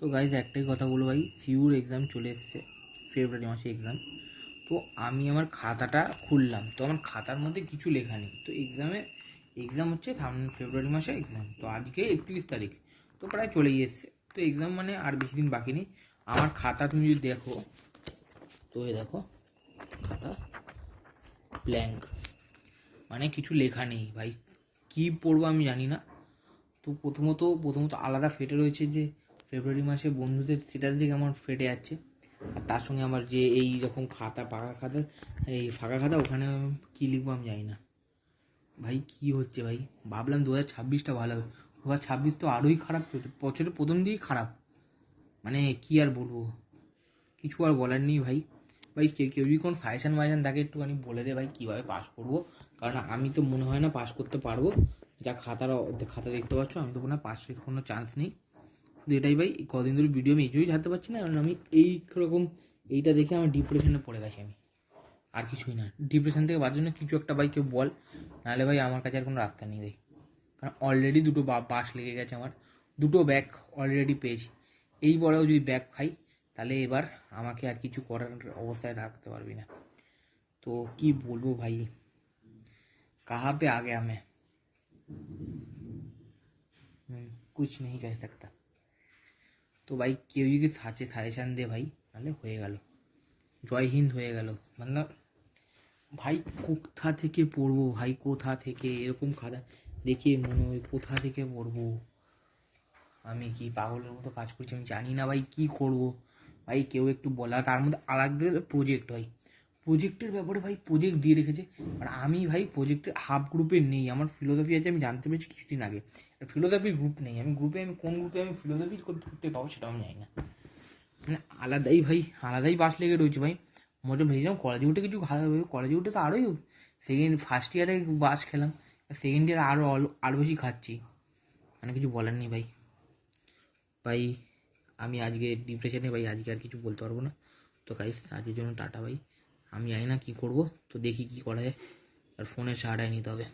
তো গাইজ একটাই কথা বলো ভাই, সিউর এক্সাম চলে এসছে, ফেব্রুয়ারি মাসে এক্সাম। তো আমি আমার খাতাটা খুললাম, তো আমার খাতার মধ্যে কিছু লেখা নেই। তো এক্সাম হচ্ছে ফেব্রুয়ারি মাসে এক্সাম, তো আজকে 31 তারিখ, তো প্রায় চলেই এসছে। তো এক্সাম মানে আর বেশি দিন বাকি নেই। আমার খাতা তুমি যদি দেখো, তো এই দেখো খাতা ব্ল্যাঙ্ক, মানে কিছু লেখা নেই ভাই। কি পড়বো আমি জানি না। তো প্রথমত আলাদা ফেটে রয়েছে যে ফেব্রুয়ারি মাসে বন্ধুদের, সেটার দিকে আমার ফেটে যাচ্ছে। আর তার সঙ্গে আমার যে এই রকম খাতা, ফাঁকা খাতা, ওখানে কী লিখবো আমি জানি না ভাই। কি হচ্ছে ভাই, ভাবলাম 2026টা ভালো হবে, 2026 তো আরোই খারাপ চলছে, বছরের প্রথম দিকেই খারাপ। মানে কি আর বলবো, কিছু আর বলার নেই ভাই। ভাই কেউ যদি কোনো সাজেশন থাকে একটুখানি বলে দে ভাই, কীভাবে পাস করবো। কারণ আমি তো মনে হয় না পাস করতে পারবো। যা খাতা দেখতে পাচ্ছ, আমি তো মনে হয় পাসের কোনো চান্স নেই। শুধু এটাই ভাই, কদিন ধরে ভিডিও আমি এজন্যই ছাড়তে পারছি না, কারণ আমি এইটা দেখে আমার ডিপ্রেশনে পড়ে গেছি আমি। আর কিছুই না, ডিপ্রেশন থেকে বাঁচার জন্য কিছু একটা ভাই কেউ বল, নাহলে ভাই আমার কাছে আর কোনো রাস্তা নেই ভাই। কারণ অলরেডি দুটো বাস লেগে গেছে আমার, দুটো ব্যাক অলরেডি পেয়েছি। এই বড়েও যদি ব্যাক খাই, তাহলে এবার আমাকে আর কিছু করার অবস্থায় রাখতে পারবি না। তো কি বলবো ভাই, কাহা পে আগে আমি कुछ नहीं कह सकता। তো ভাই কেউ যদি সাজেশান দে ভাই, তাহলে হয়ে গেল, জয় হিন্দ হয়ে গেল। মানে ভাই কোথা থেকে পড়বো ভাই, কোথা থেকে এরকম খাতা দেখে মনে হয় কোথা থেকে পড়বো। আমি কি পাগলের মতো কাজ করছি, আমি জানি না ভাই কি করব। ভাই কেউ একটু বলা, তার মধ্যে আলাদা প্রজেক্ট হয়, প্রজেক্টের ব্যাপারে ভাই প্রজেক্ট দিয়ে রেখেছে। আর আমি ভাই প্রজেক্টের হাব গ্রুপে নেই, আমার ফিলোসফি আছে, আমি জানতে পেরেছি কিছুদিন আগে। ফিলোসফির গ্রুপ নেই, আমি কোন গ্রুপে আমি ফিলোসফি করতে পাবো সেটাও আমি জানি না। মানে আলাদাই বাস লেগে রয়েছে ভাই। মনে ভেবেছিলাম কলেজে উঠে কিছু ভালো হবে, কলেজে উঠে তো আরোই ফার্স্ট ইয়ারে বাস খেলাম, সেকেন্ড ইয়ারে আরও বেশি খাচ্ছি। মানে কিছু বলার নেই ভাই। ভাই আমি আজকে ডিপ্রেশনে ভাই, আজকে আর কিছু বলতে পারবো না। তো গাইস আজকের জন্য টাটা ভাই, আমি জানি না কী করবো, তো দেখি কী করা যায়। আর ফোনের সাহায্য নিতে হবে।